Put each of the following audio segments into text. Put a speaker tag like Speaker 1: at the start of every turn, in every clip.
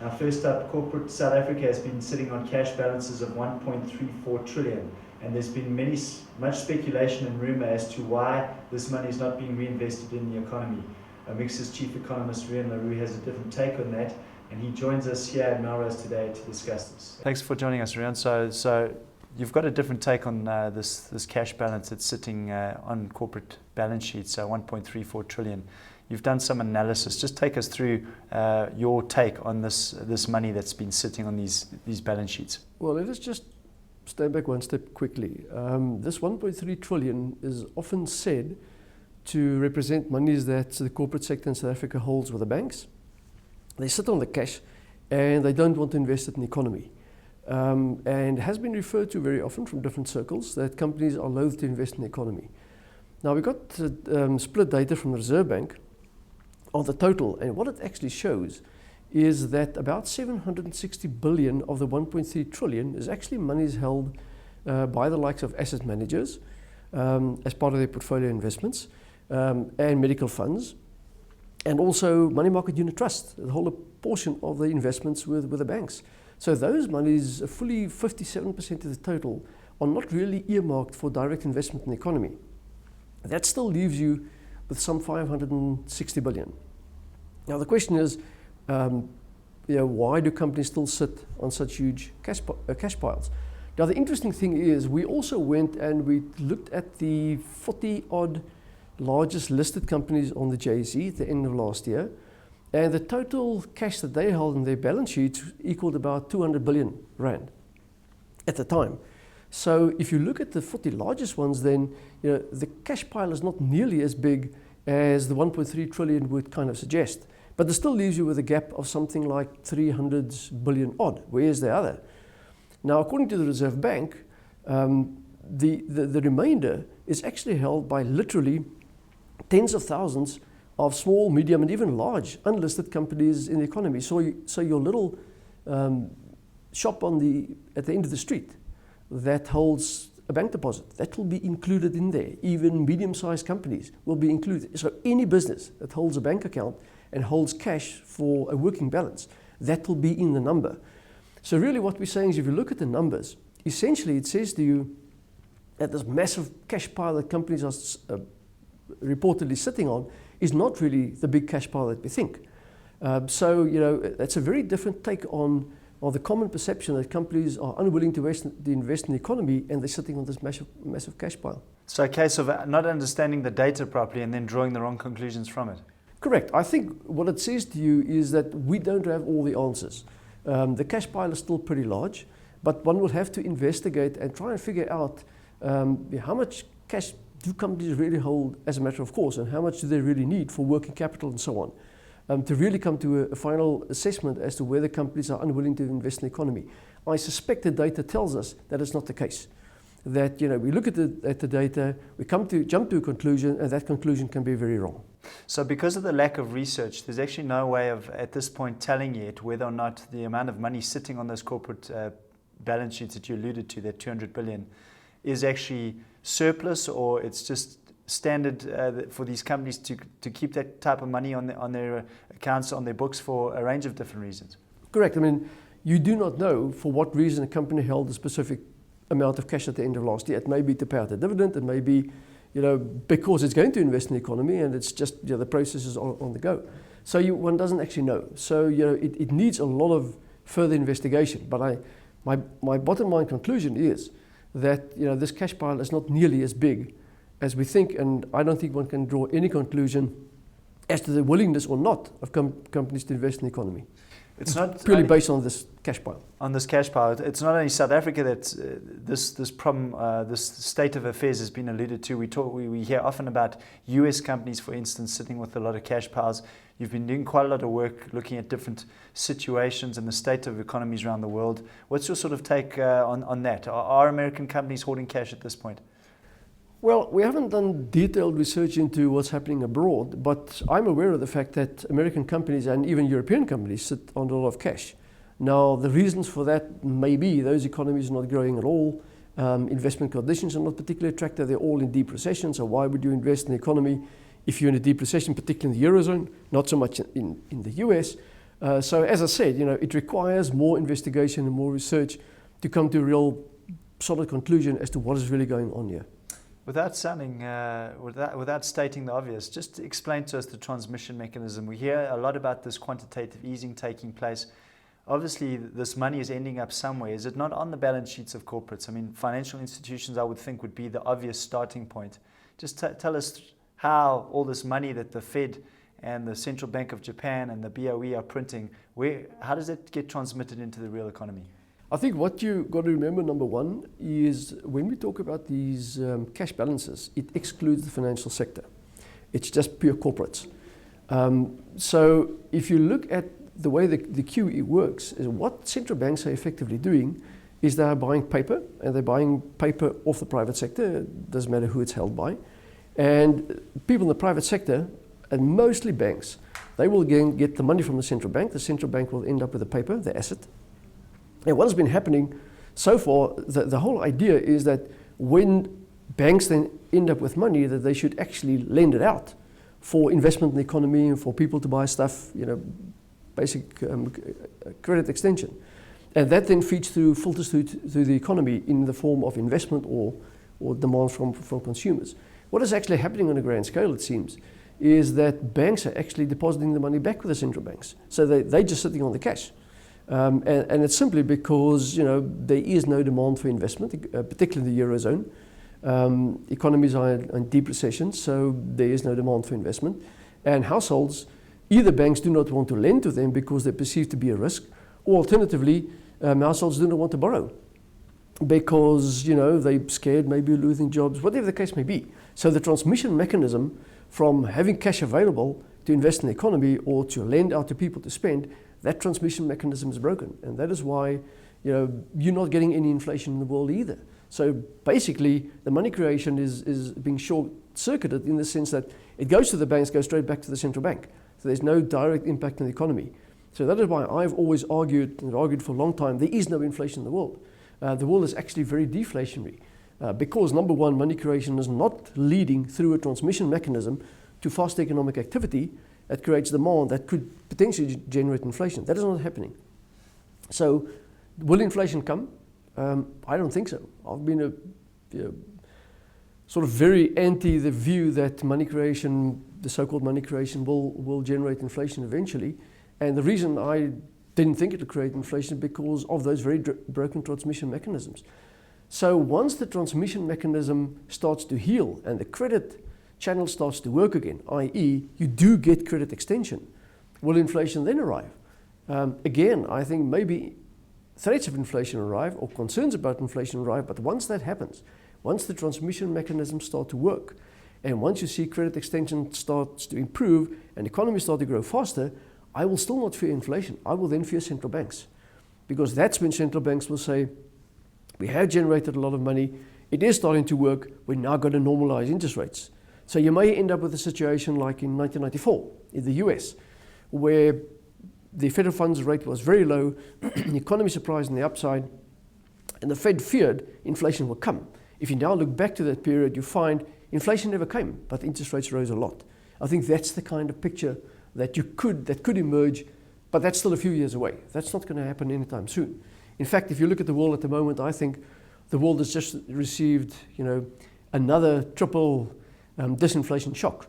Speaker 1: Now, first up, corporate South Africa has been sitting on cash balances of 1.34 trillion, and there's been much speculation and rumor as to why this money is not being reinvested in the economy. OMIGSA's chief economist, Rian Leroux, has a different take on that, and he joins us here at Melrose today to discuss this.
Speaker 2: Thanks for joining us, Rian. So you've got a different take on this cash balance that's sitting on corporate balance sheets, so 1.34 trillion. You've done some analysis. Just take us through your take on this money that's been sitting on these balance sheets.
Speaker 3: Well, let us just step back one step quickly. This 1.3 trillion is often said to represent monies that the corporate sector in South Africa holds with the banks. They sit on the cash and they don't want to invest it in the economy. And has been referred to very often from different circles that companies are loath to invest in the economy. Now, we got split data from the Reserve Bank on the total, and what it actually shows is that about 760 billion of the 1.3 trillion is actually monies held by the likes of asset managers as part of their portfolio investments and medical funds, and also money market unit trusts that hold a portion of the investments with the banks. So those monies, fully 57% of the total, are not really earmarked for direct investment in the economy. That still leaves you with some 560 billion. Now the question is, why do companies still sit on such huge cash piles? Now the interesting thing is, we also went and we looked at the 40-odd largest listed companies on the JSE at the end of last year, and the total cash that they held in their balance sheets equaled about 200 billion rand at the time. So if you look at the 40 largest ones, then the cash pile is not nearly as big as the 1.3 trillion would kind of suggest. But this still leaves you with a gap of something like 300 billion odd. Where's the other? Now, according to the Reserve Bank, the remainder is actually held by literally tens of thousands of small, medium, and even large unlisted companies in the economy. So your little shop at the end of the street that holds a bank deposit, that will be included in there. Even medium-sized companies will be included. So any business that holds a bank account and holds cash for a working balance, that will be in the number. So really what we're saying is, if you look at the numbers, essentially it says to you that this massive cash pile that companies are reportedly sitting on is not really the big cash pile that we think. So that's a very different take on the common perception that companies are unwilling to invest in the economy, and they're sitting on this massive cash pile.
Speaker 2: So a case of not understanding the data properly and then drawing the wrong conclusions from it.
Speaker 3: Correct. I think what it says to you is that we don't have all the answers. The cash pile is still pretty large, but one will have to investigate and try and figure out how much cash do companies really hold as a matter of course, and how much do they really need for working capital and so on, to really come to a final assessment as to whether companies are unwilling to invest in the economy. I suspect the data tells us that it's not the case. That we look at the data, we jump to a conclusion, and that conclusion can be very wrong.
Speaker 2: So because of the lack of research, there's actually no way of, at this point, telling yet whether or not the amount of money sitting on those corporate balance sheets that you alluded to, that 200 billion, is actually surplus, or it's just standard for these companies to keep that type of money on their accounts, on their books, for a range of different reasons.
Speaker 3: Correct. I mean, you do not know for what reason a company held a specific amount of cash at the end of last year. It may be to pay out a dividend, it may be because it's going to invest in the economy, and it's just the process is on the go. So one doesn't actually know. So it needs a lot of further investigation. But my bottom line conclusion is that this cash pile is not nearly as big as we think, and I don't think one can draw any conclusion as to the willingness or not of companies to invest in the economy.
Speaker 2: It's not
Speaker 3: purely based on this cash pile.
Speaker 2: On this cash pile, it's not only South Africa that this problem, this state of affairs has been alluded to. We hear often about US companies, for instance, sitting with a lot of cash piles. You've been doing quite a lot of work looking at different situations and the state of economies around the world. What's your sort of take on that? Are American companies hoarding cash at this point?
Speaker 3: Well, we haven't done detailed research into what's happening abroad, but I'm aware of the fact that American companies and even European companies sit on a lot of cash. Now, the reasons for that may be those economies are not growing at all, investment conditions are not particularly attractive, they're all in deep recession, so why would you invest in the economy if you're in a deep recession, particularly in the Eurozone, not so much in the US. So as I said, it requires more investigation and more research to come to a real solid conclusion as to what is really going on here.
Speaker 2: Without sounding, without stating the obvious, just explain to us the transmission mechanism. We hear a lot about this quantitative easing taking place. Obviously, this money is ending up somewhere. Is it not on the balance sheets of corporates? I mean, financial institutions, I would think, would be the obvious starting point. Just tell us how all this money that the Fed and the Central Bank of Japan and the BOE are printing, how does it get transmitted into the real economy?
Speaker 3: I think what you got to remember, number one, is when we talk about these cash balances, it excludes the financial sector. It's just pure corporates. So if you look at the way the QE works, is what central banks are effectively doing is they are buying paper, and they're buying paper off the private sector. It doesn't matter who it's held by. And people in the private sector, and mostly banks, they will again get the money from the central bank. The central bank will end up with the paper, the asset. And what has been happening so far, the whole idea is that when banks then end up with money, that they should actually lend it out for investment in the economy and for people to buy stuff, basic credit extension. And that then filters through the economy in the form of investment or demand from consumers. What is actually happening on a grand scale, it seems, is that banks are actually depositing the money back with the central banks. So they're just sitting on the cash. And it's simply because there is no demand for investment, particularly in the Eurozone. Economies are in deep recession, so there is no demand for investment. And households, either banks do not want to lend to them because they're perceived to be a risk, or alternatively, households do not want to borrow because they're scared maybe of losing jobs, whatever the case may be. So the transmission mechanism from having cash available to invest in the economy or to lend out to people to spend, that transmission mechanism is broken. And that is why you're not getting any inflation in the world either. So basically, the money creation is being short-circuited in the sense that it goes to the banks, goes straight back to the central bank. So there's no direct impact on the economy. So that is why I've always argued for a long time, there is no inflation in the world. The world is actually very deflationary because, number one, money creation is not leading through a transmission mechanism to fast economic activity that creates demand that could potentially generate inflation. That is not happening. So will inflation come? I don't think so. I've been sort of very anti the view that money creation, the so-called money creation, will generate inflation eventually. And the reason I didn't think it would create inflation is because of those very broken transmission mechanisms. So once the transmission mechanism starts to heal and the credit channel starts to work again, i.e. you do get credit extension, will inflation then arrive? Again, I think maybe threats of inflation arrive or concerns about inflation arrive, but once that happens, once the transmission mechanisms start to work, and once you see credit extension starts to improve and economies start to grow faster, I will still not fear inflation. I will then fear central banks. Because that's when central banks will say, we have generated a lot of money, it is starting to work, we're now going to normalize interest rates. So you may end up with a situation like in 1994 in the US, where the federal funds rate was very low, the economy surprised on the upside, and the Fed feared inflation would come. If you now look back to that period, you find inflation never came, but interest rates rose a lot. I think that's the kind of picture that could emerge, but that's still a few years away. That's not going to happen anytime soon. In fact, if you look at the world at the moment, I think the world has just received, another triple disinflation shock.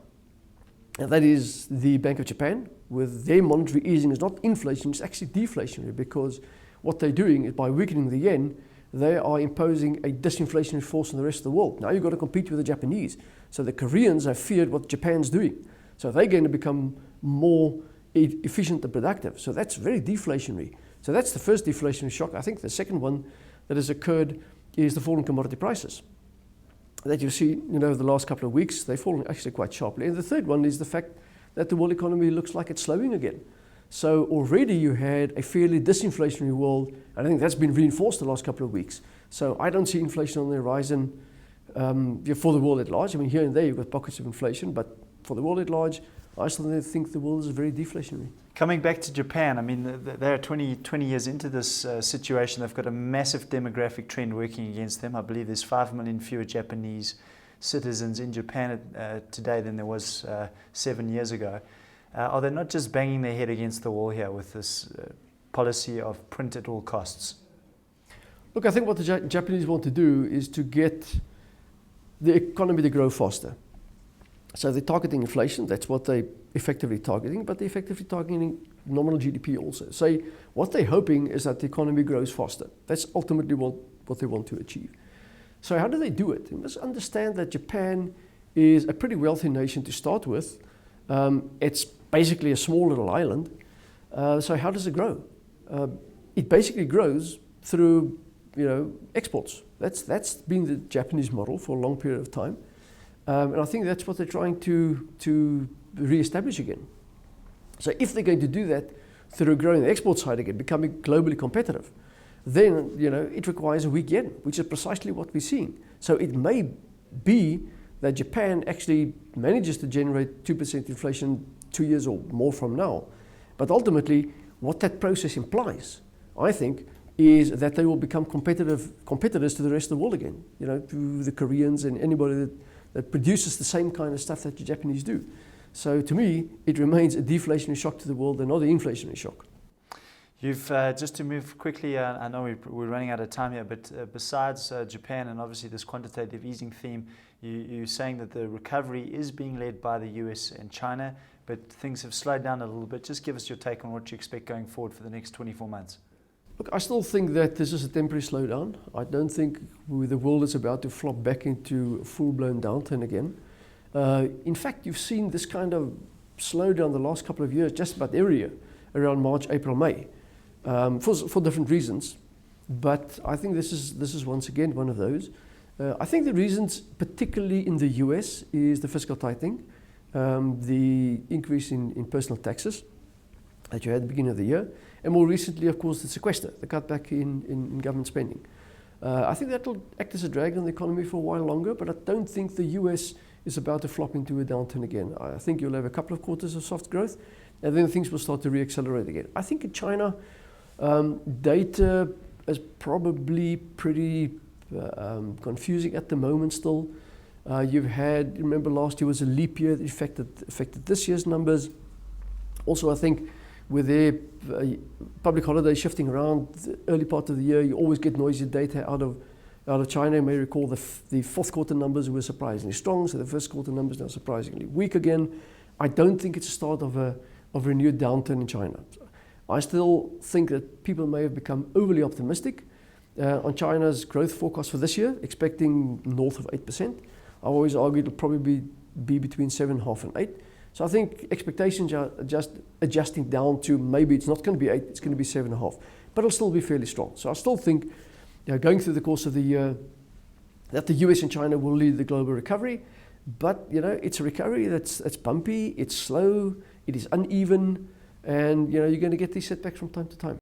Speaker 3: And that is the Bank of Japan, with their monetary easing is not inflation, it's actually deflationary, because what they're doing is by weakening the yen, they are imposing a disinflationary force on the rest of the world. Now you've got to compete with the Japanese. So the Koreans have feared what Japan's doing. So they're going to become more efficient and productive. So that's very deflationary. So that's the first deflationary shock. I think the second one that has occurred is the fall in commodity prices that you see, the last couple of weeks. They've fallen actually quite sharply. And the third one is the fact that the world economy looks like it's slowing again. So already you had a fairly disinflationary world, and I think that's been reinforced the last couple of weeks. So I don't see inflation on the horizon for the world at large. I mean, here and there you've got pockets of inflation, but for the world at large, I still think the world is very deflationary.
Speaker 2: Coming back to Japan, I mean, they're 20 years into this situation. They've got a massive demographic trend working against them. I believe there's 5 million fewer Japanese citizens in Japan today than there was 7 years ago. Are they not just banging their head against the wall here with this policy of print at all costs?
Speaker 3: Look, I think what the Japanese want to do is to get the economy to grow faster. So they're targeting inflation, that's what they're effectively targeting, but they're effectively targeting nominal GDP also. So what they're hoping is that the economy grows faster. That's ultimately what they want to achieve. So how do they do it? You must understand that Japan is a pretty wealthy nation to start with. It's basically a small little island. So how does it grow? It basically grows through, exports. That's been the Japanese model for a long period of time. And I think that's what they're trying to re-establish again. So if they're going to do that through growing the export side again, becoming globally competitive, then it requires a weak yen, which is precisely what we're seeing. So it may be that Japan actually manages to generate 2% inflation 2 years or more from now. But ultimately, what that process implies, I think, is that they will become competitors to the rest of the world again, to the Koreans and anybody that produces the same kind of stuff that the Japanese do. So to me, it remains a deflationary shock to the world and not an inflationary shock.
Speaker 2: You've, just to move quickly, I know we're running out of time here, but besides Japan and obviously this quantitative easing theme, you're saying that the recovery is being led by the US and China, but things have slowed down a little bit. Just give us your take on what you expect going forward for the next 24 months.
Speaker 3: Look, I still think that this is a temporary slowdown. I don't think the world is about to flop back into a full-blown downturn again. In fact, you've seen this kind of slowdown the last couple of years, just about every year, around March, April, May, for different reasons. But I think this is once again one of those. I think the reasons, particularly in the US, is the fiscal tightening, the increase in personal taxes that you had at the beginning of the year, and more recently, of course, the sequester, the cutback in government spending. I think that will act as a drag on the economy for a while longer, but I don't think the US is about to flop into a downturn again. I think you'll have a couple of quarters of soft growth, and then things will start to reaccelerate again. I think in China, data is probably pretty confusing at the moment still. Remember last year was a leap year that affected this year's numbers. Also, I think with their public holiday shifting around the early part of the year, you always get noisy data out of China. You may recall the fourth quarter numbers were surprisingly strong, so the first quarter numbers now surprisingly weak again. I don't think it's a start of a renewed downturn in China. I still think that people may have become overly optimistic on China's growth forecast for this year, expecting north of 8%. I always argue it'll probably be between 7.5 and 8. So I think expectations are just adjusting down to maybe it's not going to be 8, it's going to be 7.5, but it'll still be fairly strong. So I still think, going through the course of the year, that the US and China will lead the global recovery. But it's a recovery that's bumpy, it's slow, it is uneven, and you're going to get these setbacks from time to time.